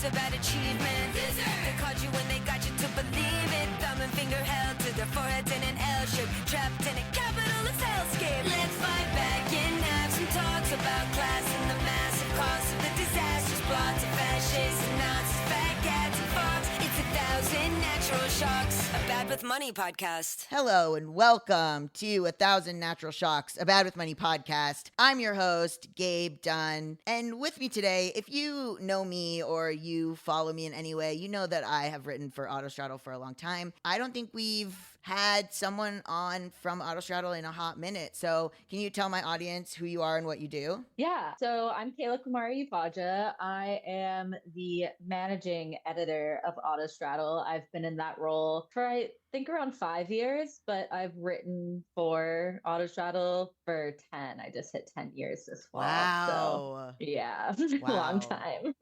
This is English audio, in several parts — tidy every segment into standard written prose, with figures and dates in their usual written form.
about achievement. They called you when they got you to believe it. Thumb and finger held to their foreheads in an L shape, trapped in a capitalist hellscape. Let's fight back and have some talks about class and the massive cost of the disastrous plots of fascists and Nazis, fat cats and fox. It's 1,000 natural shocks, a Bad with Money podcast. Hello and welcome to 1,000 Natural Shocks, a Bad with Money podcast. I'm your host, Gabe Dunn, and with me today, if you know me or you follow me in any way, you know that I have written for Autostraddle for a long time. I don't think we've had someone on from Autostraddle in a hot minute, so can you tell my audience who you are and what you do? Yeah, so I'm Kayla Kumari Upadhyaya. I am the managing editor of Autostraddle. I've been in that role for I think around 5 years, but I've written for Autostraddle for 10. I just hit 10 years this fall. Wow. So yeah, Wow. long time.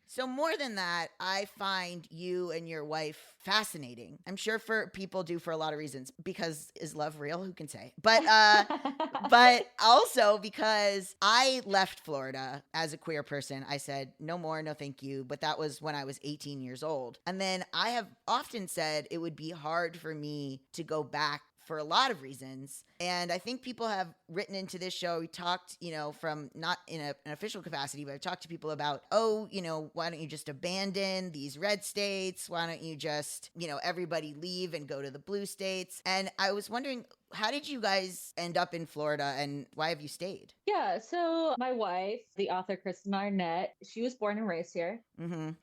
So more than that, I find you and your wife fascinating. I'm sure people do for a lot of reasons, because is love real? Who can say? But also because I left Florida as a queer person. I said, no more, no thank you. But that was when I was 18 years old. And then I have often said it would be hard for me to go back for a lot of reasons. And I think people have written into this show. We talked, from not in an official capacity, but I've talked to people about, why don't you just abandon these red states? Why don't you just, everybody leave and go to the blue states? And I was wondering, how did you guys end up in Florida and why have you stayed? Yeah, so my wife, the author Kristen Arnett, she was born and raised here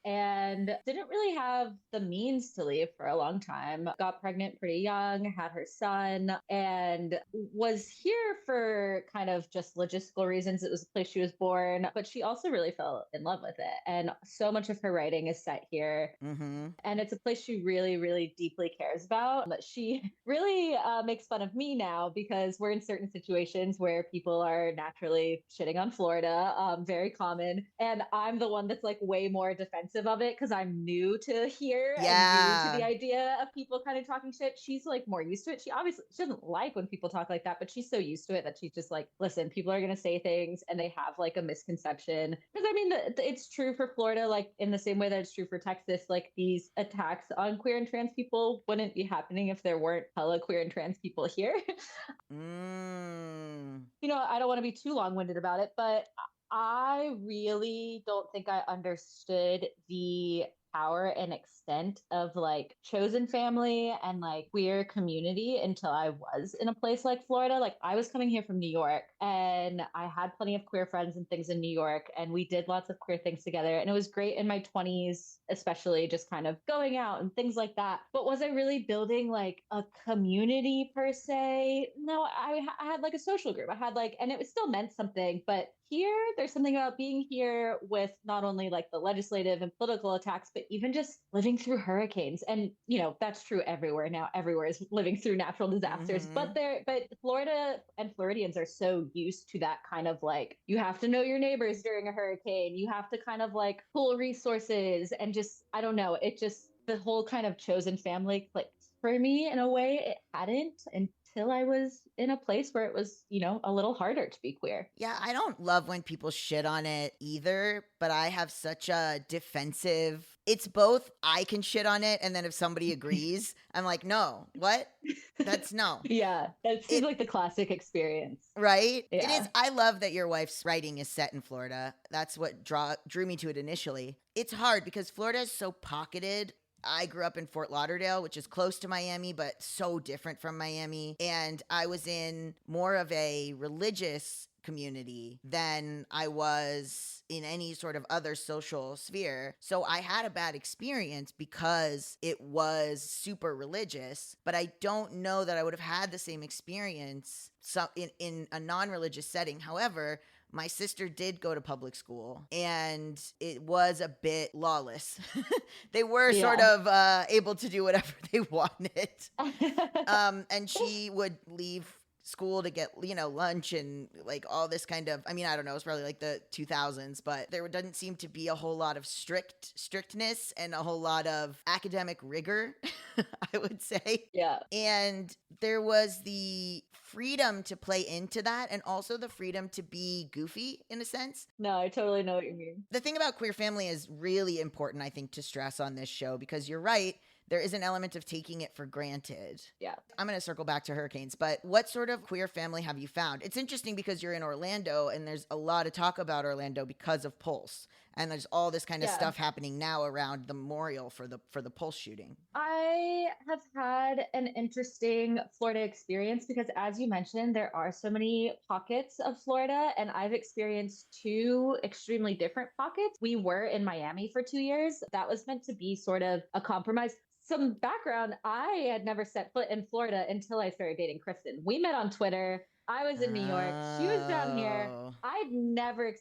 and didn't really have the means to leave for a long time. Got pregnant pretty young, had her son, and was here for kind of just logistical reasons. It was the place she was born, but she also really fell in love with it. And so much of her writing is set here. And it's a place she really, really deeply cares about. But she really makes fun of me now because we're in certain situations where people are naturally shitting on Florida, very common. And I'm the one that's like way more defensive of it because I'm new to here and new to the idea of people kind of talking shit. She's like more used to it. She doesn't like when people talk like that, but she's so used to it that she's just like, listen, people are going to say things and they have like a misconception. Because I mean, it's true for Florida, like in the same way that it's true for Texas, like these attacks on queer and trans people wouldn't be happening if there weren't hella queer and trans people here. I don't want to be too long-winded about it, but I really don't think I understood the power and extent of like chosen family and like queer community until I was in a place like Florida. Like I was coming here from New York and I had plenty of queer friends and things in New York and we did lots of queer things together and it was great in my 20s, especially just kind of going out and things like that. But was I really building like a community per se? No, I had like a social group. I had like, and it still meant something, but here, there's something about being here with not only like the legislative and political attacks, but even just living through hurricanes. And, that's true everywhere now. Everywhere is living through natural disasters. But Florida and Floridians are so used to that kind of like, you have to know your neighbors during a hurricane. You have to kind of like pool resources and just, I don't know, it just, the whole kind of chosen family clicked for me in a way it hadn't until I was in a place where it was, a little harder to be queer. Yeah, I don't love when people shit on it either, but I have such a defensive, it's both I can shit on it, and then if somebody agrees, I'm like, no, what? That's no. Yeah, that seems like the classic experience. Right? Yeah. It is. I love that your wife's writing is set in Florida. That's what drew me to it initially. It's hard because Florida is so pocketed. I grew up in Fort Lauderdale, which is close to Miami, but so different from Miami. And I was in more of a religious community than I was in any sort of other social sphere. So I had a bad experience because it was super religious, but I don't know that I would have had the same experience in a non-religious setting. However, my sister did go to public school and it was a bit lawless. They were sort of able to do whatever they wanted. And she would leave school to get, lunch and like all this kind of, I mean, I don't know, it's probably like the 2000s, but there doesn't seem to be a whole lot of strictness and a whole lot of academic rigor, I would say. Yeah. And there was the freedom to play into that and also the freedom to be goofy in a sense. No, I totally know what you mean. The thing about queer family is really important, I think, to stress on this show because you're right. There is an element of taking it for granted. Yeah. I'm going to circle back to hurricanes, but what sort of queer family have you found? It's interesting because you're in Orlando and there's a lot of talk about Orlando because of Pulse. And there's all this kind of stuff happening now around the memorial for the Pulse shooting. I have had an interesting Florida experience because, as you mentioned, there are so many pockets of Florida, and I've experienced two extremely different pockets. We were in Miami for 2 years. That was meant to be sort of a compromise. Some background, I had never set foot in Florida until I started dating Kristen. We met on Twitter. I was in New York. She was down here. I'd never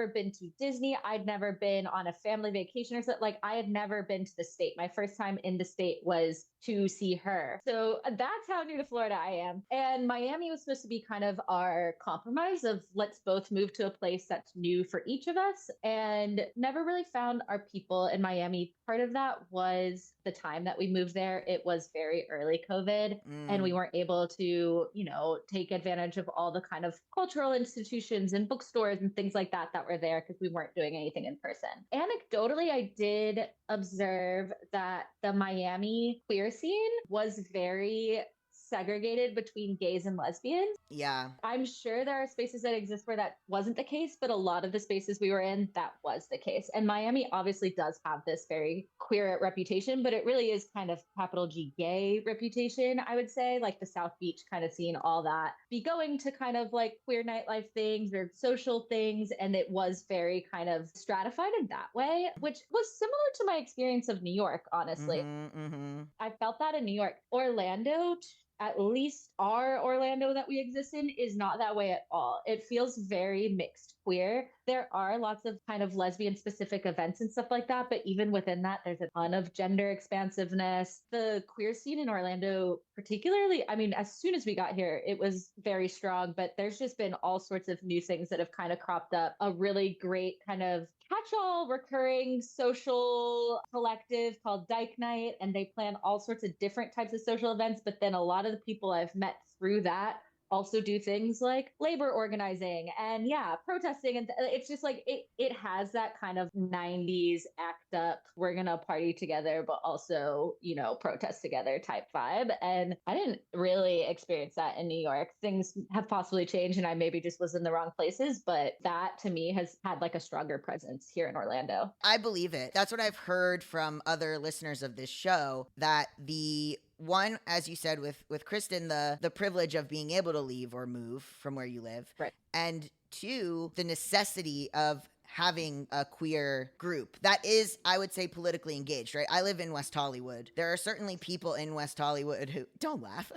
been to Disney. I'd never been on a family vacation or something. Like, I had never been to the state. My first time in the state was to see her. So that's how new to Florida I am. And Miami was supposed to be kind of our compromise of let's both move to a place that's new for each of us, and never really found our people in Miami. Part of that was the time that we moved there. It was very early COVID and we weren't able to, take advantage of all the kind of cultural institutions and bookstores and things like that were there because we weren't doing anything in person. Anecdotally, I did observe that the Miami queer scene was very segregated between gays and lesbians. Yeah. I'm sure there are spaces that exist where that wasn't the case, but a lot of the spaces we were in, that was the case. And Miami obviously does have this very queer reputation, but it really is kind of capital G gay reputation, I would say, like the South Beach kind of scene, all that. Be going to kind of like queer nightlife things or social things, and it was very kind of stratified in that way, which was similar to my experience of New York, honestly. I felt that in New York. Orlando, at least our Orlando that we exist in, is not that way at all. It feels very mixed queer. There are lots of kind of lesbian specific events and stuff like that, but even within that, there's a ton of gender expansiveness. The queer scene in Orlando, particularly, I mean, as soon as we got here, it was very strong, but there's just been all sorts of new things that have kind of cropped up. A really great kind of catch-all recurring social collective called Dyke Night, and they plan all sorts of different types of social events, but then a lot of the people I've met through that also do things like labor organizing and protesting, and it's just like it has that kind of 90s act up, we're gonna party together but also protest together type vibe. And I didn't really experience that in New York. Things have possibly changed and I maybe just was in the wrong places, but that to me has had like a stronger presence here in Orlando. I believe it. That's what I've heard from other listeners of this show, that the one, as you said with Kristen, the privilege of being able to leave or move from where you live. Right. And two, the necessity of having a queer group that is, I would say, politically engaged, right? I live in West Hollywood. There are certainly people in West Hollywood who, don't laugh.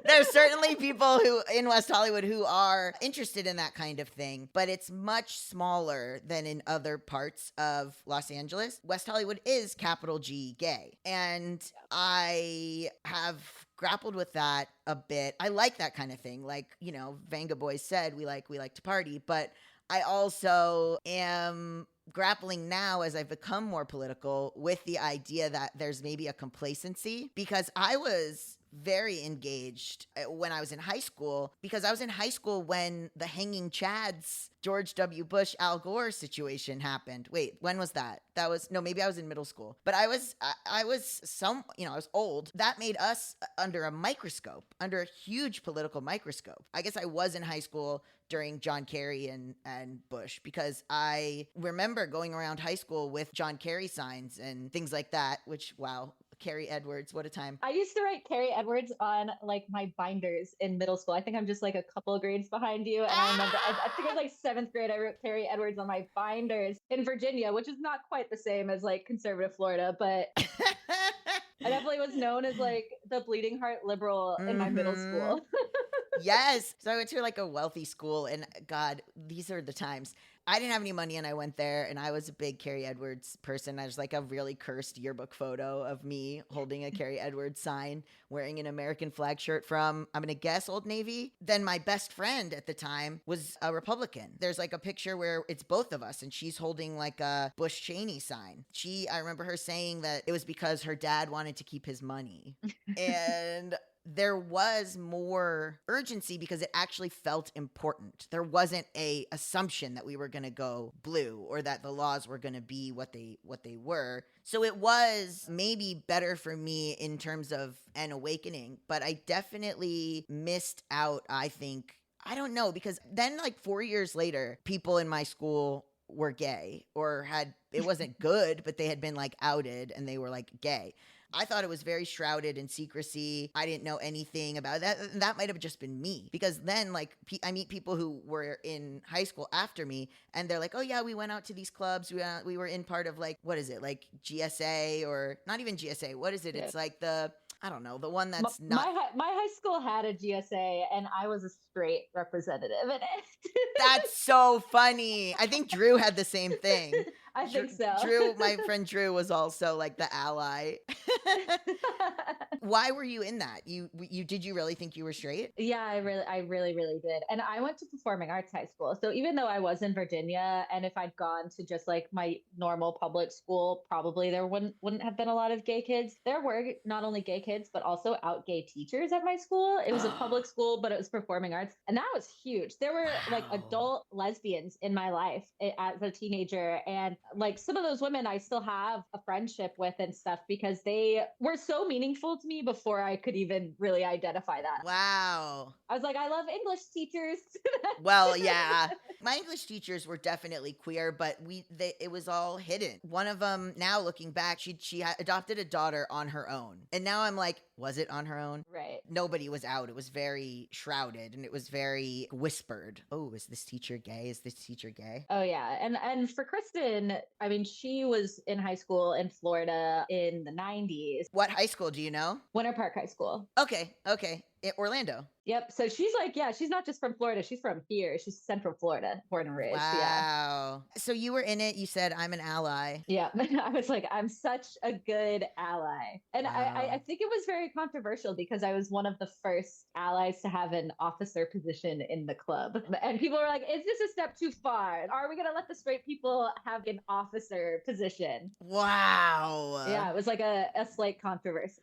There's certainly people in West Hollywood who are interested in that kind of thing, but it's much smaller than in other parts of Los Angeles. West Hollywood is capital G gay. And I have grappled with that a bit. I like that kind of thing. Like, Vanga Boys said, we like to party, but I also am grappling now as I've become more political with the idea that there's maybe a complacency, because I was very engaged when I was in high school, because I was in high school when the Hanging Chads, George W. Bush, Al Gore situation happened. Wait, when was that? Maybe I was in middle school, but I was I was old. That made us under a microscope, under a huge political microscope. I guess I was in high school during John Kerry and Bush, because I remember going around high school with John Kerry signs and things like that, which, wow, Carrie Edwards, what a time. I used to write Carrie Edwards on like my binders in middle school. I think I'm just like a couple of grades behind you. And I remember, I think it was like 7th grade, I wrote Carrie Edwards on my binders in Virginia, which is not quite the same as like conservative Florida, but I definitely was known as like the bleeding heart liberal in my middle school. Yes. So I went to like a wealthy school, and God, these are the times. I didn't have any money and I went there, and I was a big Carrie Edwards person. I was like a really cursed yearbook photo of me holding a Carrie Edwards sign, wearing an American flag shirt from, I'm going to guess, Old Navy. Then my best friend at the time was a Republican. There's like a picture where it's both of us, and she's holding like a Bush Cheney sign. I remember her saying that it was because her dad wanted to keep his money. And there was more urgency because it actually felt important. There wasn't a assumption that we were going to go blue or that the laws were going to be what they were. So it was maybe better for me in terms of an awakening, but I definitely missed out, I think. I don't know, because then like 4 years later, people in my school were gay or it wasn't good, but they had been like outed and they were like gay. I thought it was very shrouded in secrecy. I didn't know anything about that. That might have just been me, because then like I meet people who were in high school after me and they're like, oh yeah, we went out to these clubs. We were in part of like, what is it? Like GSA, or not even GSA. What is it? Yeah. It's like I don't know, the one that's not. My high school had a GSA and I was a straight representative in it. That's so funny. I think Drew had the same thing. I think so. Drew, my friend Drew, was also like the ally. Why were you in that? Did you really think you were straight? Yeah, I really did. And I went to performing arts high school. So even though I was in Virginia, and if I'd gone to just like my normal public school, probably there wouldn't have been a lot of gay kids. There were not only gay kids, but also out gay teachers at my school. It was a public school, but it was performing arts. And that was huge. There were like adult lesbians in my life as a teenager. And like some of those women I still have a friendship with and stuff, because they were so meaningful to me before I could even really identify that. Wow. I was like, I love English teachers. Well, yeah. My English teachers were definitely queer, but it was all hidden. One of them, now looking back, she adopted a daughter on her own. And now I'm like, was it on her own? Right. Nobody was out. It was very shrouded and it was very whispered. Oh, is this teacher gay? Is this teacher gay? Oh, yeah. And for Kristen, I mean, she was in high school in Florida in the 90s. What high school do you know? Winter Park High School. Okay. Orlando. Yep. So she's like, yeah, she's not just from Florida. She's from here. She's Central Florida, born and raised. Wow. Yeah. So you were in it. You said, I'm an ally. Yeah. I was like, I'm such a good ally. And wow. I think it was very controversial because I was one of the first allies to have an officer position in the club. And people were like, is this a step too far? Are we going to let the straight people have an officer position? Wow. Yeah. It was like a slight controversy.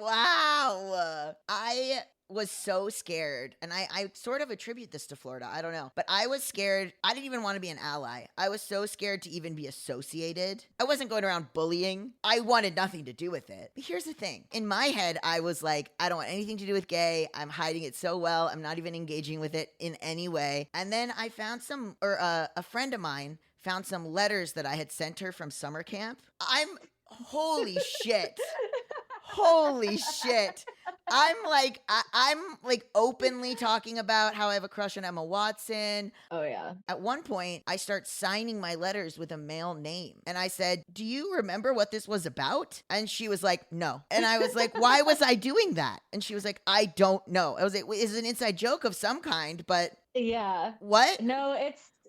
Wow. I was so scared, and I sort of attribute this to Florida. I don't know, but I was scared. I didn't even want to be an ally. I was so scared to even be associated. I wasn't going around bullying. I wanted nothing to do with it. But here's the thing. In my head, I was like, I don't want anything to do with gay. I'm hiding it so well. I'm not even engaging with it in any way. And then I found a friend of mine found some letters that I had sent her from summer camp. Holy shit. Holy shit. I'm like openly talking about how I have a crush on Emma Watson. Oh, yeah. At one point, I start signing my letters with a male name. And I said, do you remember what this was about? And she was like, no. And I was like, why was I doing that? And she was like, I don't know. I was like, it's an inside joke of some kind, but yeah. What? No,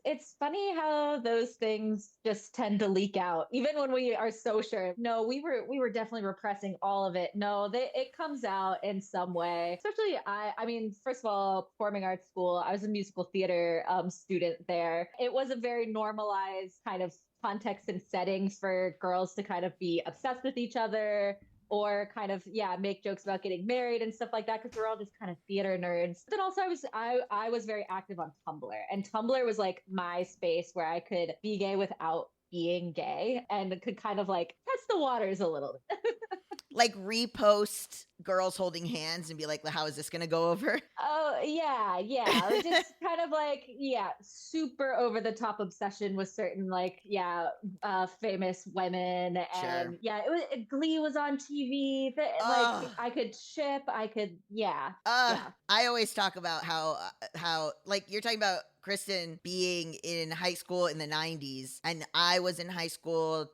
it's funny how those things just tend to leak out, even when we are so sure. No, we were definitely repressing all of it. No, it comes out in some way. Especially, I mean, first of all, performing arts school, I was a musical theater student there. It was a very normalized kind of context and setting for girls to kind of be obsessed with each other, or kind of, make jokes about getting married and stuff like that, because we're all just kind of theater nerds. But then also I was very active on Tumblr, and Tumblr was like my space where I could be gay without being gay and could kind of like test the waters a little bit. Like repost girls holding hands and be like, how is this going to go over? Oh, yeah. Or just kind of like, super over the top obsession with certain famous women. And sure. Glee was on TV. I could ship, I always talk about how like you're talking about Kristen being in high school in the 90s, and I was in high school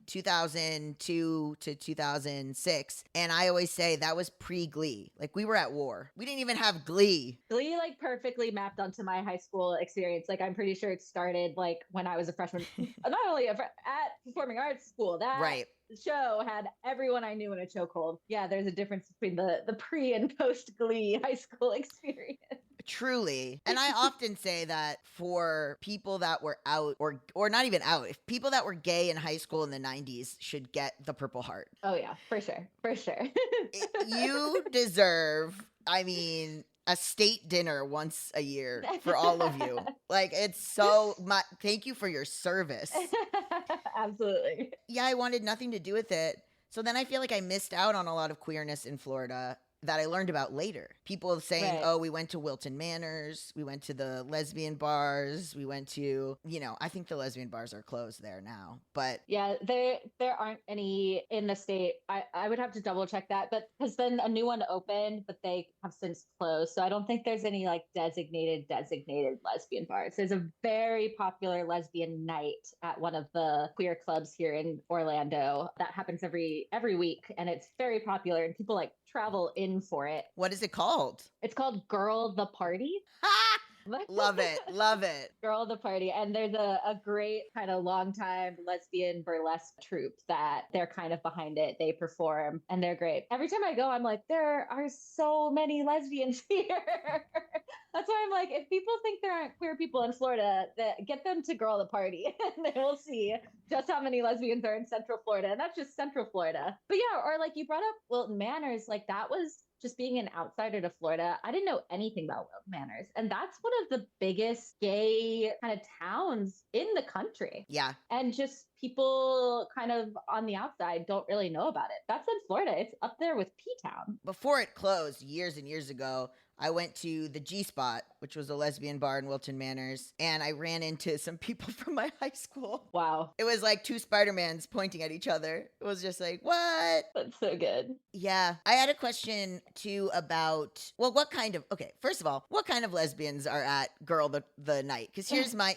2002 to 2006. And I always say that was pre-Glee. Like, we were at war. We didn't even have Glee. Glee like perfectly mapped onto my high school experience. Like I'm pretty sure it started like when I was a freshman, not only at performing arts school. That Right. show had everyone I knew in a chokehold. Yeah, there's a difference between the pre and post Glee high school experience. Truly. And I often say that for people that were out or not even out, if people that were gay in high school in the 90s should get the Purple Heart. Oh yeah, for sure. For sure. You deserve, I mean, a state dinner once a year for all of you. Like, it's so much. Thank you for your service. Absolutely. Yeah, I wanted nothing to do with it. So then I feel like I missed out on a lot of queerness in Florida that I learned about later. People saying, Right. oh, we went to Wilton Manors, we went to the lesbian bars, we went to, I think the lesbian bars are closed there now. But yeah, there aren't any in the state. I would have to double check that, but because then a new one opened, but they have since closed. So I don't think there's any like designated lesbian bars. There's a very popular lesbian night at one of the queer clubs here in Orlando that happens every week, and it's very popular, and people like travel in for it. what is it called? It's called Girl the Party. Ha! Love it. Love it. Girl the Party. And there's a great kind of longtime lesbian burlesque troupe that they're kind of behind it. They perform and they're great. Every time I go, I'm like, there are so many lesbians here. That's why I'm like, if people think there aren't queer people in Florida, get them to Girl the Party and they will see just how many lesbians are in Central Florida. And that's just Central Florida. But yeah, or like you brought up Wilton Manors, like that was just being an outsider to Florida. I didn't know anything about Wilton Manors. And that's one of the biggest gay kind of towns in the country. Yeah. And just people kind of on the outside don't really know about it. That's in Florida. It's up there with P-Town. Before it closed years and years ago, I went to the G-Spot, which was a lesbian bar in Wilton Manors, and I ran into some people from my high school. Wow. It was like two Spider-Mans pointing at each other. It was just like, what? That's so good. Yeah. I had a question too about, okay, first of all, what kind of lesbians are at Girl the Night? Because here's my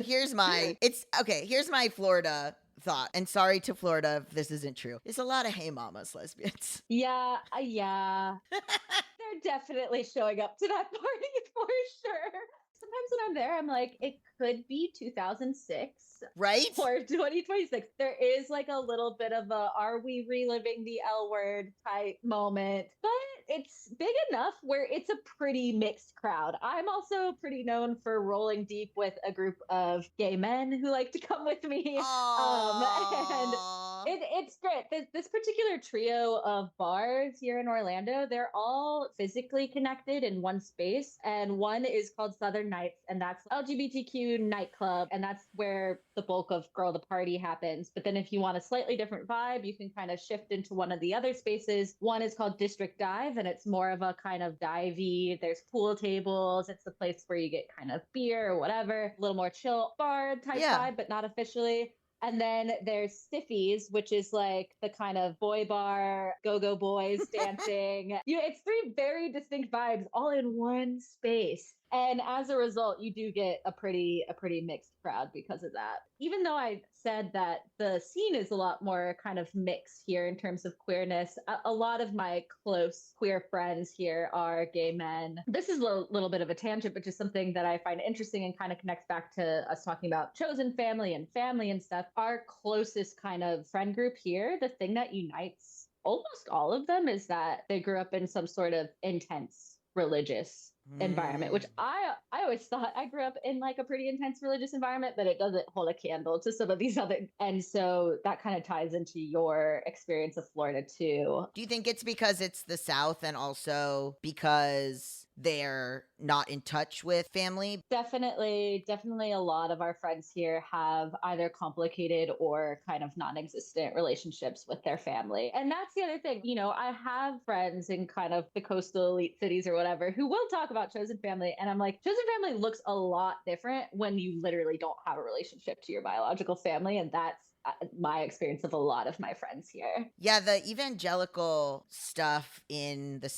Florida thought, and sorry to Florida if this isn't true. There's a lot of hey mamas lesbians. Yeah. They're definitely showing up to that party for sure. Sometimes when I'm there, I'm like, it could be 2006. Right? Or 2026. There is like a little bit of a, are we reliving the L word type moment? But it's big enough where it's a pretty mixed crowd. I'm also pretty known for rolling deep with a group of gay men who like to come with me. And it's great. This particular trio of bars here in Orlando, they're all physically connected in one space. And one is called Southern Nights, and that's LGBTQ nightclub. And that's where the bulk of Girl the Party happens. But then if you want a slightly different vibe, you can kind of shift into one of the other spaces. One is called District Dive, and it's more of a kind of divey. There's pool tables. It's the place where you get kind of beer or whatever, a little more chill bar type vibe, but not officially. And then there's Stiffies, which is like the kind of boy bar, go-go boys dancing. It's three very distinct vibes all in one space. And as a result, you do get a pretty mixed crowd because of that. Even though I said that the scene is a lot more kind of mixed here in terms of queerness, a lot of my close queer friends here are gay men. This is a little bit of a tangent, but just something that I find interesting and kind of connects back to us talking about chosen family and stuff. Our closest kind of friend group here, the thing that unites almost all of them is that they grew up in some sort of intense religious environment, which I always thought I grew up in like a pretty intense religious environment, but it doesn't hold a candle to some of these other. And so that kind of ties into your experience of Florida too. Do you think it's because it's the South and also because they're not in touch with family? Definitely a lot of our friends here have either complicated or kind of non-existent relationships with their family. And that's the other thing. I have friends in kind of the coastal elite cities or whatever who will talk about chosen family. And I'm like, chosen family looks a lot different when you literally don't have a relationship to your biological family. And that's my experience of a lot of my friends here. Yeah, the evangelical stuff in the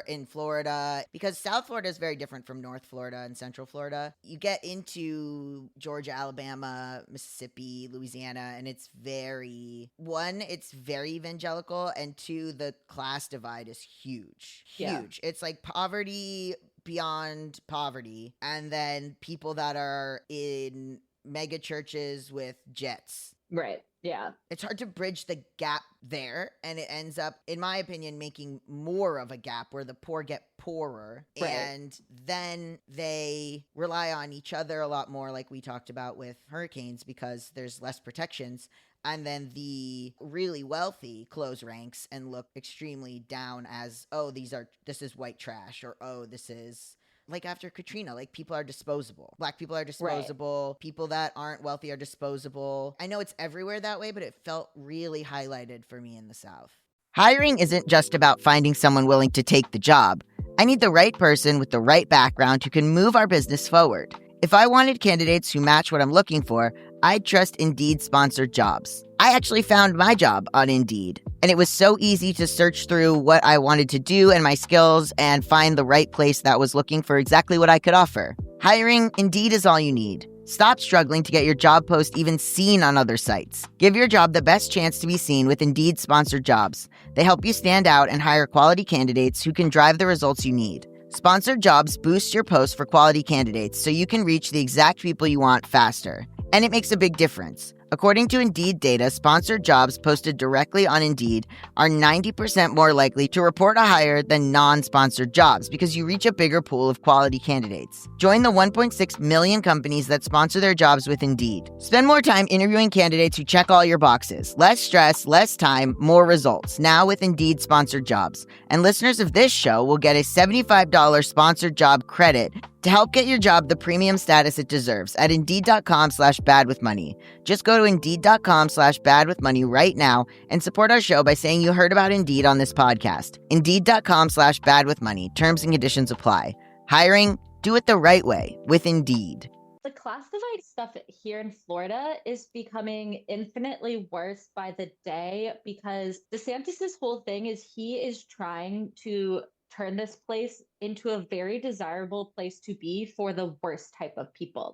in Florida, because South Florida is very different from North Florida and Central Florida. You get into Georgia, Alabama, Mississippi, Louisiana, and it's very evangelical, and two, the class divide is huge. Yeah. It's like poverty beyond poverty, and then people that are in mega churches with jets. Right. Yeah. It's hard to bridge the gap there, and it ends up, in my opinion, making more of a gap where the poor get poorer. Right. And then they rely on each other a lot more, like we talked about with hurricanes, because there's less protections. And then the really wealthy close ranks and look extremely down as, oh, this is white trash, or oh, this is like after Katrina, like people are disposable. Black people are disposable. Right. People that aren't wealthy are disposable. I know it's everywhere that way, but it felt really highlighted for me in the South. Hiring isn't just about finding someone willing to take the job. I need the right person with the right background who can move our business forward. If I wanted candidates who match what I'm looking for, I'd trust Indeed-sponsored jobs. I actually found my job on Indeed, and it was so easy to search through what I wanted to do and my skills and find the right place that was looking for exactly what I could offer. Hiring, Indeed is all you need. Stop struggling to get your job post even seen on other sites. Give your job the best chance to be seen with Indeed-sponsored jobs. They help you stand out and hire quality candidates who can drive the results you need. Sponsored jobs boost your posts for quality candidates so you can reach the exact people you want faster. And it makes a big difference. According to Indeed data, sponsored jobs posted directly on Indeed are 90% more likely to report a hire than non-sponsored jobs because you reach a bigger pool of quality candidates. Join the 1.6 million companies that sponsor their jobs with Indeed. Spend more time interviewing candidates who check all your boxes. Less stress, less time, more results. Now with Indeed sponsored jobs. And listeners of this show will get a $75 sponsored job credit to help get your job the premium status it deserves at Indeed.com/badwithmoney. Just go to Indeed.com/badwithmoney right now and support our show by saying you heard about Indeed on this podcast. Indeed.com/badwithmoney. Terms and conditions apply. Hiring? Do it the right way with Indeed. The class divide stuff here in Florida is becoming infinitely worse by the day because DeSantis's whole thing is he is trying to turn this place into a very desirable place to be for the worst type of people.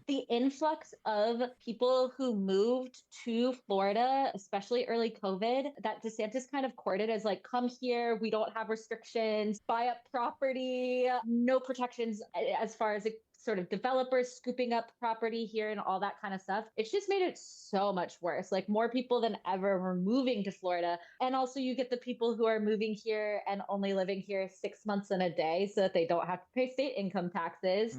The influx of people who moved to Florida, especially early COVID, that DeSantis kind of courted as like, come here, we don't have restrictions, buy up property, no protections as far as sort of developers scooping up property here and all that kind of stuff. It's just made it so much worse. Like more people than ever were moving to Florida. And also you get the people who are moving here and only living here 6 months in a day so that they don't have to pay state income taxes.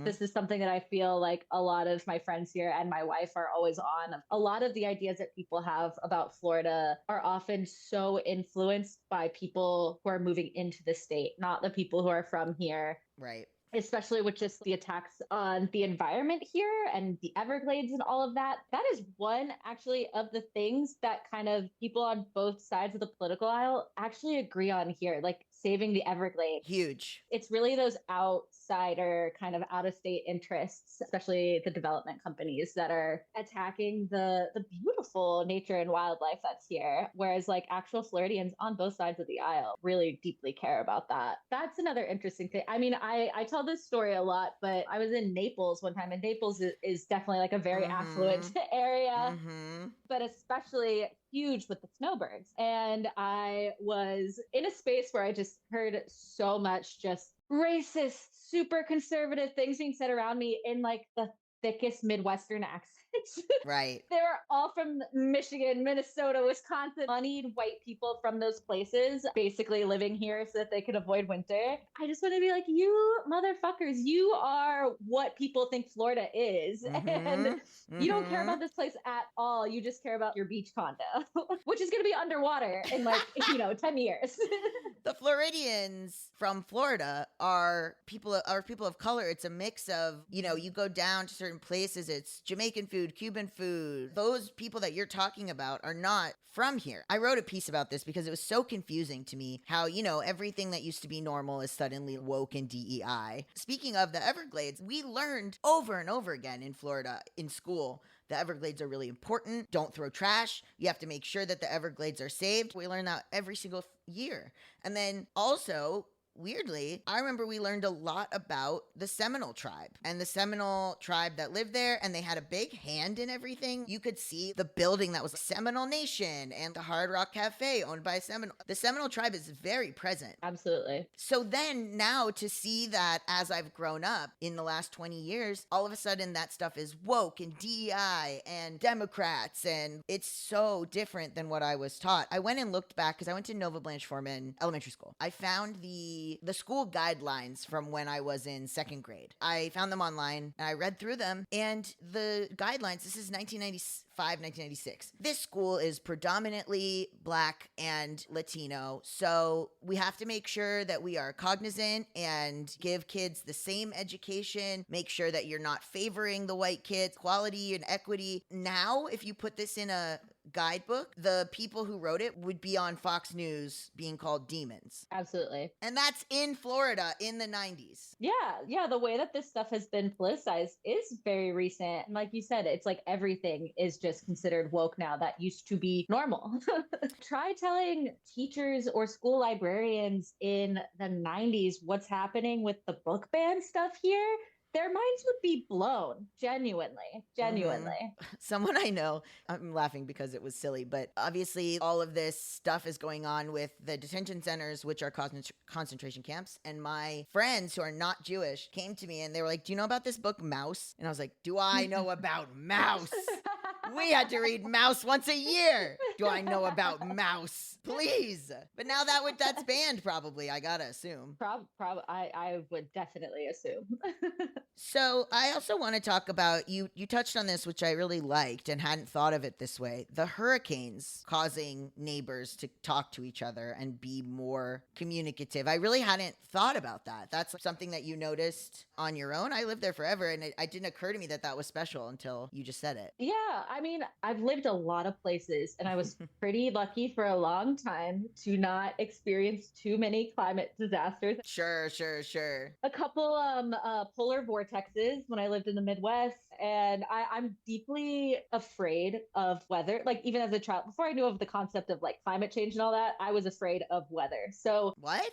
This is something that I feel like a lot of my friends here and my wife are always on. A lot of the ideas that people have about Florida are often so influenced by people who are moving into the state, not the people who are from here. Right. Especially with just the attacks on the environment here and the Everglades and all of that. That is one actually of the things that kind of people on both sides of the political aisle actually agree on here, like saving the Everglades. Huge. It's really those outsider kind of out of state interests, especially the development companies that are attacking the beautiful nature and wildlife that's here. Whereas like actual Floridians on both sides of the aisle really deeply care about that. That's another interesting thing. I mean, I tell this story a lot, but I was in Naples one time, and Naples is definitely like a very affluent area, but especially huge with the snowbirds. And I was in a space where I just heard so much just racist, super conservative things being said around me in like the thickest Midwestern accents. Right. They were all from Michigan, Minnesota, Wisconsin, moneyed white people from those places, basically living here so that they could avoid winter. I just want to be like, you motherfuckers, you are what people think Florida is. And you don't care about this place at all. You just care about your beach condo, which is going to be underwater in like, 10 years. The Floridians from Florida are people of color. It's a mix of, you go down to certain certain places, it's Jamaican food, Cuban food. Those people that you're talking about are not from here. I wrote a piece about this because it was so confusing to me how, everything that used to be normal is suddenly woke in DEI. Speaking of the Everglades, we learned over and over again in Florida in school the Everglades are really important. Don't throw trash. You have to make sure that the Everglades are saved. We learn that every single year. And then also, weirdly, I remember we learned a lot about the Seminole tribe and the Seminole tribe that lived there, and they had a big hand in everything. You could see the building that was Seminole Nation and the Hard Rock Cafe owned by Seminole. The Seminole tribe is very present. Absolutely. So then now to see that as I've grown up in the last 20 years, all of a sudden that stuff is woke and DEI and Democrats, and it's so different than what I was taught. I went and looked back because I went to Nova Blanche Foreman Elementary School. I found the school guidelines from when I was in second grade. I found them online and I read through them, and the guidelines, this is 1996. This school is predominantly Black and Latino, so we have to make sure that we are cognizant and give kids the same education, make sure that you're not favoring the white kids, quality and equity. Now, if you put this in a guidebook, the people who wrote it would be on Fox News being called demons. Absolutely. And that's in Florida in the 90s. Yeah. The way that this stuff has been politicized is very recent. And like you said, it's like everything is just considered woke now. That used to be normal. Try telling teachers or school librarians in the 90s what's happening with the book ban stuff here. Their minds would be blown. Genuinely. Someone I know, I'm laughing because it was silly, but obviously all of this stuff is going on with the detention centers, which are concentration camps. And my friends who are not Jewish came to me and they were like, do you know about this book, Mouse? And I was like, do I know about Mouse? We had to read Mouse once a year. Do I know about Mouse? Please. But now that's banned probably, I gotta assume. I would definitely assume. So I also want to talk about, you touched on this, which I really liked and hadn't thought of it this way, the hurricanes causing neighbors to talk to each other and be more communicative. I really hadn't thought about that. That's something that you noticed on your own. I lived there forever, and it didn't occur to me that was special until you just said it. Yeah, I mean, I've lived a lot of places, and I was pretty lucky for a long time to not experience too many climate disasters. Sure. A couple polar vortexes when I lived in the Midwest, and I'm deeply afraid of weather. Like, even as a child, before I knew of the concept of like climate change and all that, I was afraid of weather. So what?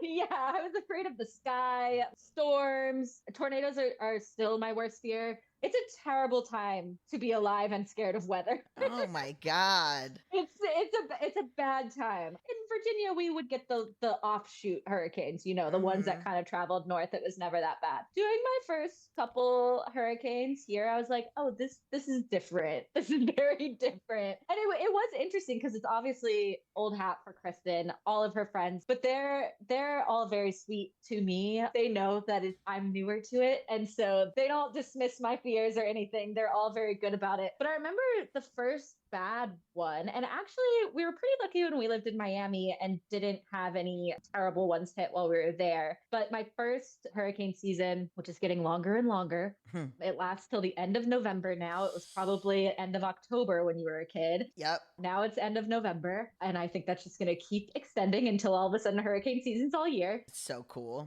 Yeah, I was afraid of the sky, storms, tornadoes are still my worst fear. It's a terrible time to be alive and scared of weather. Oh my God. It's a bad time. In Virginia, we would get the offshoot hurricanes, the ones that kind of traveled north. It was never that bad. During my first couple hurricanes here, I was like, oh, this is different. This is very different. And it was interesting because it's obviously old hat for Kristen, all of her friends, but they're all very sweet to me. They know that I'm newer to it, and so they don't dismiss my fears or anything. They're all very good about it. But I remember the first bad one, and actually we were pretty lucky when we lived in Miami and didn't have any terrible ones hit while we were there. But my first hurricane season, which is getting longer and longer, it lasts till the end of November now. It was probably end of October when you were a kid. Yep. Now it's end of November, and I think that's just going to keep extending until all of a sudden hurricane season's all year. So cool.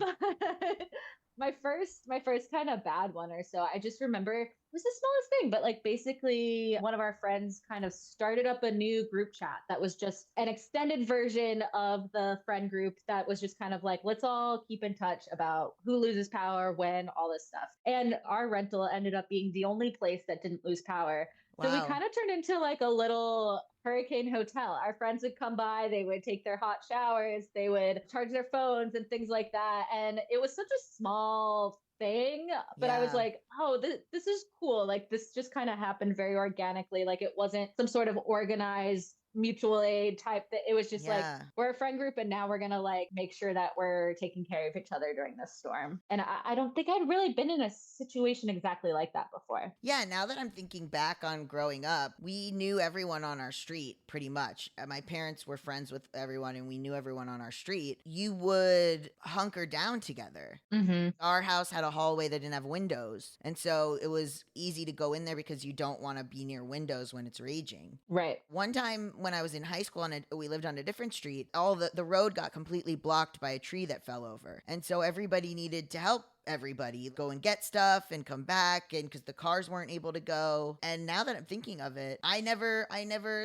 My first kind of bad one or so, I just remember it was the smallest thing, but like basically one of our friends kind of started up a new group chat that was just an extended version of the friend group that was just kind of like, let's all keep in touch about who loses power, when, all this stuff. And our rental ended up being the only place that didn't lose power. So we kind of turned into like a little hurricane hotel. Our friends would come by, they would take their hot showers, they would charge their phones and things like that. And it was such a small thing, but I was like, oh, this is cool. Like, this just kind of happened very organically. Like, it wasn't some sort of organized mutual aid type that it was just like, Yeah. we're a friend group and now we're going to like make sure that we're taking care of each other during this storm. And I don't think I'd really been in a situation exactly like that before. Yeah, now that I'm thinking back on growing up, we knew everyone on our street pretty much. My parents were friends with everyone and we knew everyone on our street. You would hunker down together. Mm-hmm. Our house had a hallway that didn't have windows. And so it was easy to go in there because you don't want to be near windows when it's raging. Right. One time when I was in high school and we lived on a different street, all the road got completely blocked by a tree that fell over. And so everybody needed to help everybody go and get stuff and come back, and because the cars weren't able to go. And now that I'm thinking of it, I never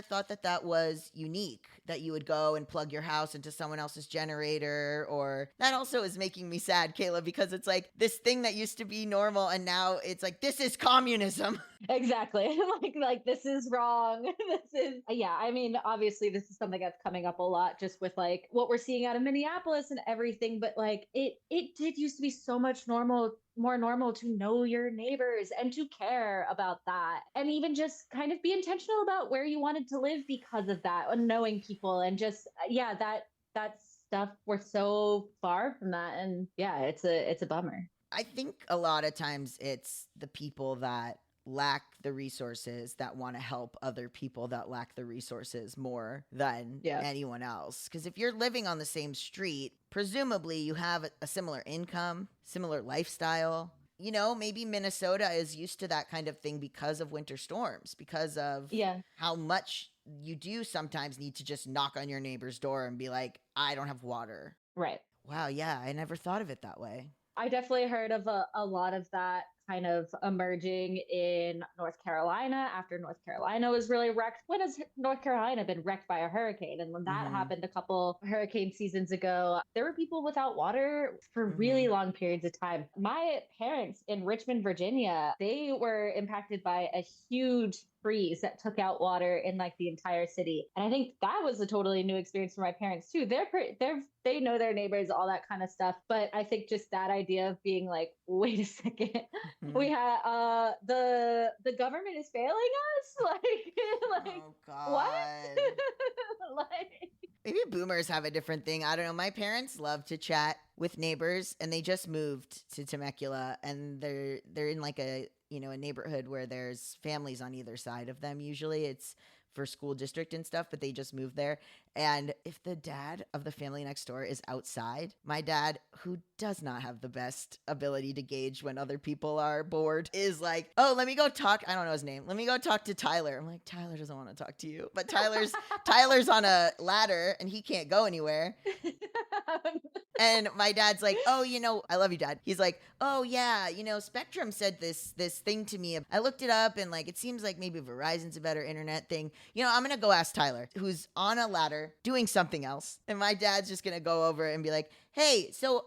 thought that was unique, that you would go and plug your house into someone else's generator. Or that also is making me sad, Kayla, because it's like this thing that used to be normal and now it's like, this is communism. Exactly. like this is wrong. This is, yeah, I mean, obviously this is something that's coming up a lot just with like what we're seeing out of Minneapolis and everything, but like it did used to be so much more normal to know your neighbors and to care about that, and even just kind of be intentional about where you wanted to live because of that, and knowing people, and just yeah, that stuff, we're so far from that. And yeah, it's a bummer. I think a lot of times it's the people that lack the resources that want to help other people that lack the resources more than anyone else. Because if you're living on the same street, presumably you have a similar income, similar lifestyle. You know, maybe Minnesota is used to that kind of thing because of winter storms, because of how much you do sometimes need to just knock on your neighbor's door and be like, I don't have water. Right. Wow, yeah, I never thought of it that way. I definitely heard of a lot of that kind of emerging in North Carolina after North Carolina was really wrecked. When has North Carolina been wrecked by a hurricane? And when that happened a couple hurricane seasons ago, there were people without water for really long periods of time. My parents in Richmond, Virginia, they were impacted by a huge freeze that took out water in like the entire city. And I think that was a totally new experience for my parents too. They know their neighbors, all that kind of stuff. But I think just that idea of being like, wait a second, we had the government is failing us. like oh God. What? like Maybe boomers have a different thing. I don't know. My parents love to chat with neighbors, and they just moved to Temecula, and they're in like a neighborhood where there's families on either side of them. Usually it's for school district and stuff, but they just moved there. And if the dad of the family next door is outside, my dad, who does not have the best ability to gauge when other people are bored, is like, oh, let me go talk. I don't know his name. Let me go talk to Tyler. I'm like, Tyler doesn't want to talk to you. But Tyler's on a ladder and he can't go anywhere. And my dad's like, oh, I love you, Dad. He's like, oh, yeah, Spectrum said this thing to me. I looked it up and like, it seems like maybe Verizon's a better internet thing. I'm going to go ask Tyler, who's on a ladder doing something else. And my dad's just going to go over and be like, hey, so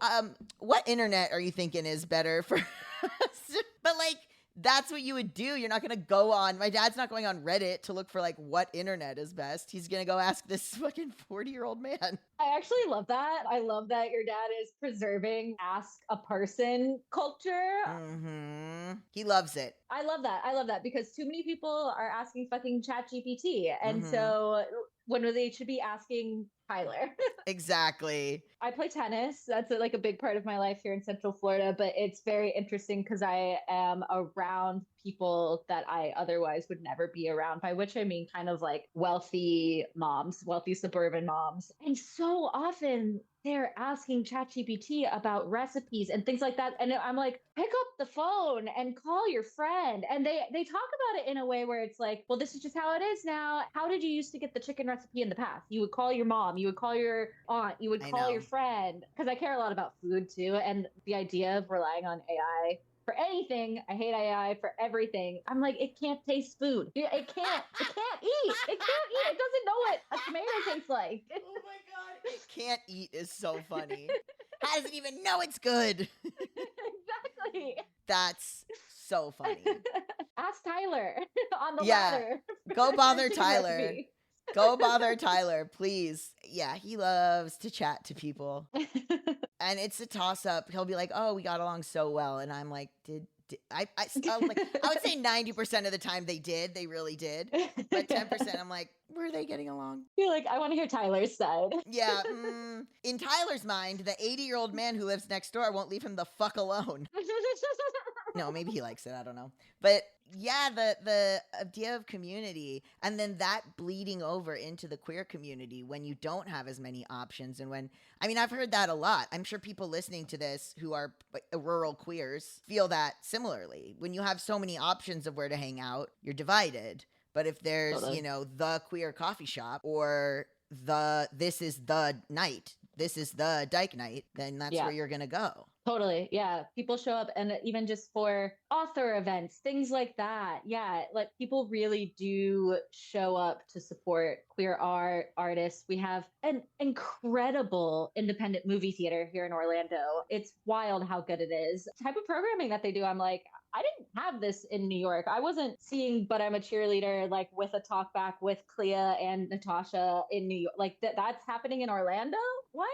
what internet are you thinking is better for us? But like, that's what you would do. You're not going to go on. My dad's not going on Reddit to look for like what internet is best. He's going to go ask this fucking 40-year-old man. I actually love that. I love that your dad is preserving ask a person culture. He loves it. I love that because too many people are asking fucking ChatGPT. And so when they should be asking Tyler. Exactly. I play tennis. That's like a big part of my life here in Central Florida, but it's very interesting because I am around people that I otherwise would never be around, by which I mean kind of like wealthy suburban moms. And so often they're asking ChatGPT about recipes and things like that. And I'm like, pick up the phone and call your friend. And they talk about it in a way where it's like, well, this is just how it is now. How did you used to get the chicken recipe in the past? You would call your mom, you would call your aunt, you would call your friend. Because I care a lot about food too. And the idea of relying on AI for anything, I hate AI for everything. I'm like, it can't taste food. It can't eat. It doesn't know what a tomato tastes like. Oh my God. It can't eat is so funny. How does it even know it's good? Exactly. That's so funny. Ask Tyler on the ladder. Go bother Tyler. Go bother Tyler, please. Yeah, he loves to chat to people. And it's a toss-up. He'll be like, oh, we got along so well. And I'm like, I would say 90% of the time they really did. But 10%, I'm like, were they getting along? You're like, I want to hear Tyler's side. Yeah. In Tyler's mind, the 80-year-old man who lives next door won't leave him the fuck alone. No, maybe he likes it. I don't know. But yeah, the idea of community, and then that bleeding over into the queer community when you don't have as many options. And when, I mean, I've heard that a lot. I'm sure people listening to this who are rural queers feel that similarly. When you have so many options of where to hang out, you're divided. But if there's, Totally. The queer coffee shop, or this is the night, this is the dyke night, then that's where you're going to go. Totally. Yeah. People show up, and even just for author events, things like that. Yeah. Like, people really do show up to support queer artists. We have an incredible independent movie theater here in Orlando. It's wild how good it is. The type of programming that they do, I'm like, I didn't have this in New York. I wasn't seeing But I'm a Cheerleader like with a talk back with Clea and Natasha in New York. Like that's happening in Orlando? What?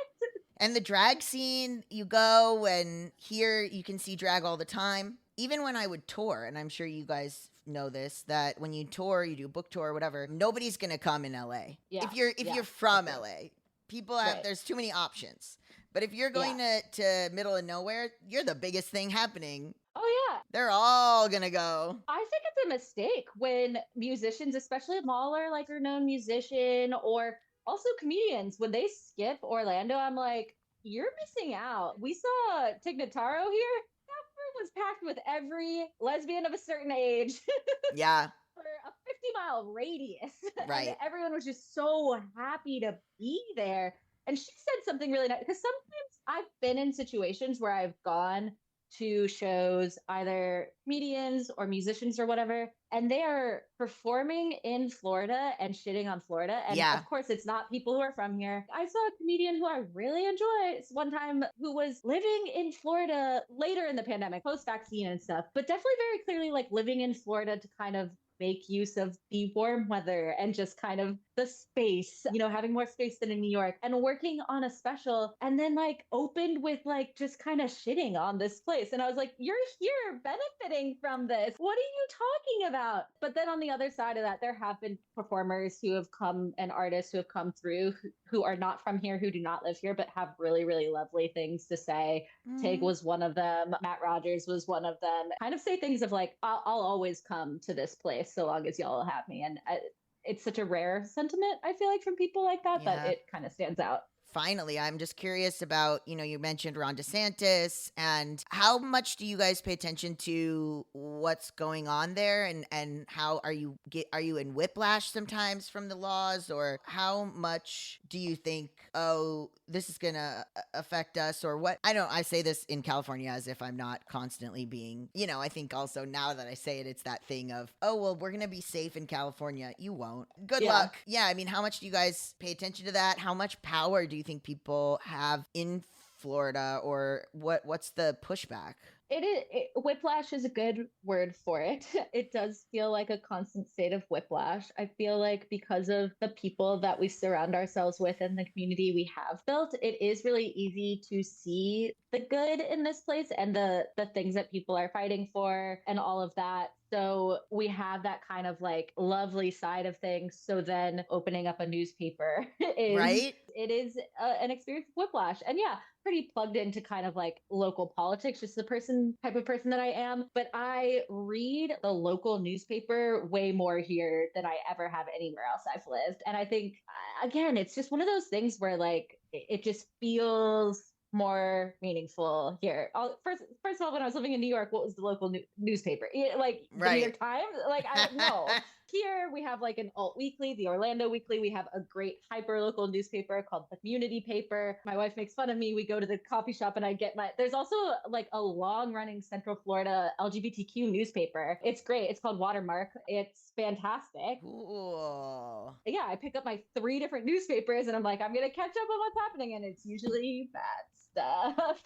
And the drag scene, you go, and here you can see drag all the time. Even when I would tour, and I'm sure you guys know this, that when you tour, you do a book tour or whatever, nobody's going to come in LA. Yeah. If you're from LA, people have, there's too many options. But if you're going to middle of nowhere, you're the biggest thing happening. Oh, yeah. They're all going to go. I think it's a mistake when musicians, especially a smaller, like, known musician, or also comedians, when they skip Orlando, I'm like, you're missing out. We saw Tignataro here. That room was packed with every lesbian of a certain age. Yeah. For a 50-mile radius. Right. And everyone was just so happy to be there. And she said something really nice, because sometimes I've been in situations where I've gone to shows, either comedians or musicians or whatever, and they are performing in Florida and shitting on Florida. And of course, it's not people who are from here. I saw a comedian who I really enjoyed one time who was living in Florida later in the pandemic, post-vaccine and stuff, but definitely very clearly like living in Florida to kind of make use of the warm weather and just kind of the space, having more space than in New York, and working on a special, and then like opened with like just kind of shitting on this place. And I was like, you're here benefiting from this. What are you talking about? But then on the other side of that, there have been performers who have come, and artists who have come through who are not from here, who do not live here, but have really, really lovely things to say. Tig was one of them. Matt Rogers was one of them. Kind of say things of like, I'll always come to this place so long as y'all have me. And it's such a rare sentiment, I feel like, from people like that, that it kind of stands out. Finally, I'm just curious about, you mentioned Ron DeSantis, and how much do you guys pay attention to what's going on there, and how are you in whiplash sometimes from the laws, or how much do you think, oh, this is going to affect us, or what? I say this in California as if I'm not constantly being, I think also now that I say it, it's that thing of, oh, well, we're going to be safe in California. You won't. Good luck. Yeah, I mean, how much do you guys pay attention to that? How much power do you think people have in Florida, or what's the pushback? Whiplash is a good word for it. It does feel like a constant state of whiplash. I feel like because of the people that we surround ourselves with and the community we have built, it is really easy to see the good in this place and the things that people are fighting for and all of that. So we have that kind of like lovely side of things. So then opening up a newspaper it is an experience of whiplash. And yeah, pretty plugged into kind of like local politics, just the type of person that I am. But I read the local newspaper way more here than I ever have anywhere else I've lived. And I think, again, it's just one of those things where like it just feels more meaningful here. First of all, when I was living in New York, what was the local newspaper? Like the New York Times? Like, I don't know. Here we have like an alt weekly, the Orlando Weekly. We have a great hyper local newspaper called the Community Paper. My wife makes fun of me. We go to the coffee shop and there's also like a long running Central Florida LGBTQ newspaper. It's great. It's called Watermark. It's fantastic. Cool. Yeah, I pick up my 3 different newspapers and I'm like, I'm going to catch up on what's happening. And it's usually bad stuff.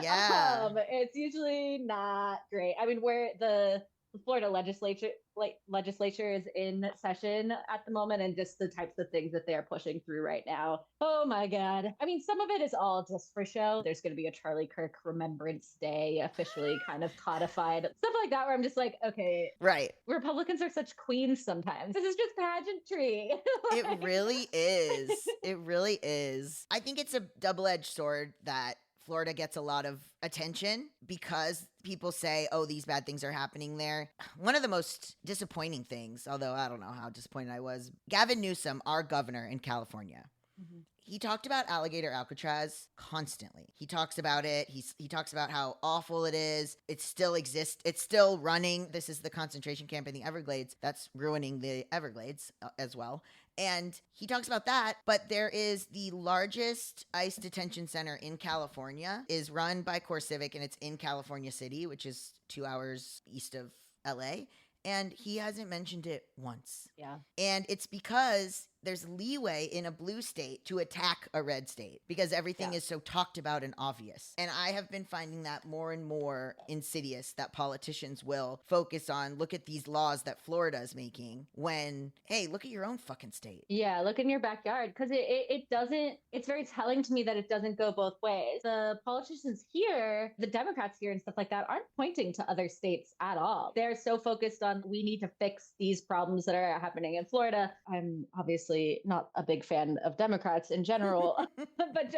Yeah. It's usually not great. I mean, where the the Florida legislature is in session at the moment, and just the types of things that they are pushing through right now. Oh my God. I mean, some of it is all just for show. There's going to be a Charlie Kirk Remembrance Day officially kind of codified. Stuff like that where I'm just like, okay, Right. Republicans are such queens sometimes. This is just pageantry. It really is. It really is. I think it's a double-edged sword that Florida gets a lot of attention because people say, oh, these bad things are happening there. One of the most disappointing things, although I don't know how disappointed I was, Gavin Newsom, our governor in California, he talked about alligator Alcatraz constantly. He talks about it. He talks about how awful it is. It still exists. It's still running. This is the concentration camp in the Everglades. That's ruining the Everglades as well. And he talks about that, but there is the largest ICE detention center in California, is run by CoreCivic, and it's in California City, which is 2 hours east of LA. And he hasn't mentioned it once. Yeah. And it's because there's leeway in a blue state to attack a red state because everything is so talked about and obvious. And I have been finding that more and more insidious, that politicians will focus on, look at these laws that Florida is making when, hey, look at your own fucking state. Yeah, look in your backyard, because it doesn't, it's very telling to me that it doesn't go both ways. The politicians here, the Democrats here and stuff like that, aren't pointing to other states at all. They're so focused on, we need to fix these problems that are happening in Florida. I'm obviously not a big fan of Democrats in general, but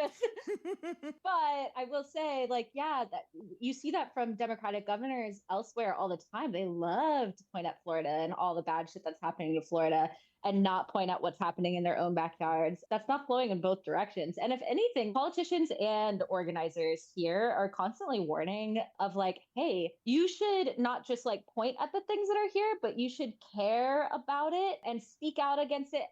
I will say, like, yeah, that you see that from Democratic governors elsewhere all the time. They love to point at Florida and all the bad shit that's happening to Florida, and not point out what's happening in their own backyards. That's not flowing in both directions. And if anything, politicians and organizers here are constantly warning of like, hey, you should not just like point at the things that are here, but you should care about it and speak out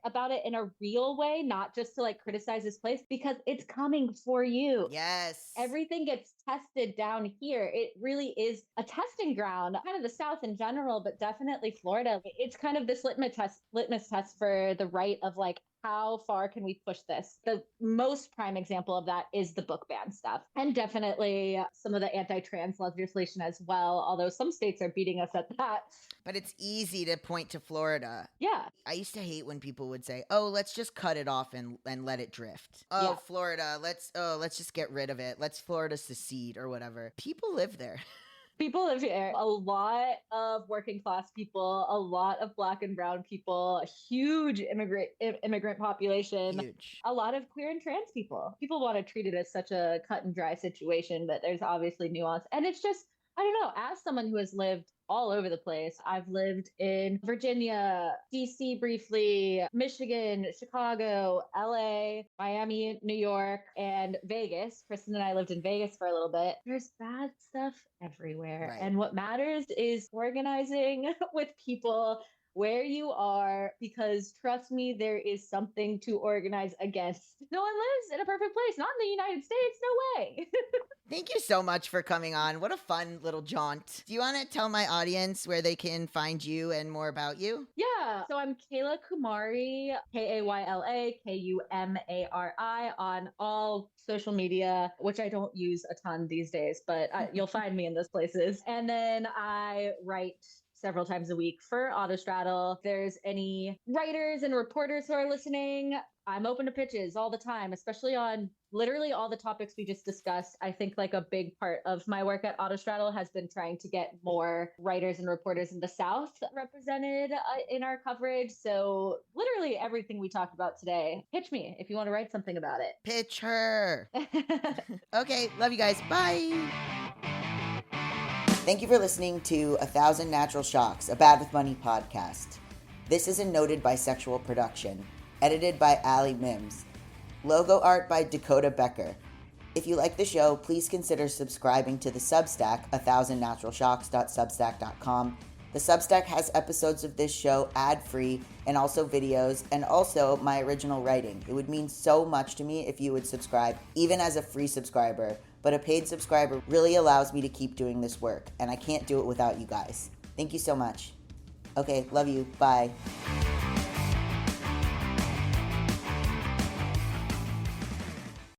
about it in a real way, not just to like criticize this place, because it's coming for you. Yes. Everything gets tested down here. It really is a testing ground, kind of the South in general, but definitely Florida. It's kind of this litmus test for the right of like, how far can we push this? The most prime example of that is the book ban stuff, and definitely some of the anti-trans legislation as well, although some states are beating us at that. But it's easy to point to Florida. Yeah. I used to hate when people would say, oh, let's just cut it off and let it drift. Oh, yeah. Florida, let's just get rid of it. Let's Florida secede or whatever. People live there. People live here. A lot of working class people, a lot of Black and brown people, a huge immigrant population, Huge. A lot of queer and trans people. People want to treat it as such a cut and dry situation, but there's obviously nuance. And it's just, I don't know, as someone who has lived all over the place. I've lived in Virginia, DC briefly, Michigan, Chicago, LA, Miami, New York, and Vegas. Kristen and I lived in Vegas for a little bit. There's bad stuff everywhere. Right. And what matters is organizing with people where you are, because trust me, there is something to organize against. No one lives in a perfect place, not in the United States, no way. Thank you so much for coming on. What a fun little jaunt. Do you want to tell my audience where they can find you and more about you? Yeah, so I'm Kayla Kumari, Kayla Kumari, on all social media, which I don't use a ton these days, but you'll find me in those places. And then I write several times a week for Autostraddle. If there's any writers and reporters who are listening, I'm open to pitches all the time, especially on literally all the topics we just discussed. I think like a big part of my work at Autostraddle has been trying to get more writers and reporters in the South represented in our coverage. So literally everything we talked about today, pitch me if you want to write something about it. Pitch her. Okay, love you guys. Bye. Thank you for listening to 1,000 Natural Shocks, a Bad with Money podcast. This is a noted bisexual production, edited by Allie Mims. Logo art by Dakota Becker. If you like the show, please consider subscribing to the Substack, 1000naturalshocks.substack.com. The Substack has episodes of this show ad-free and also videos and also my original writing. It would mean so much to me if you would subscribe, even as a free subscriber. But a paid subscriber really allows me to keep doing this work, and I can't do it without you guys. Thank you so much. Okay, love you. Bye.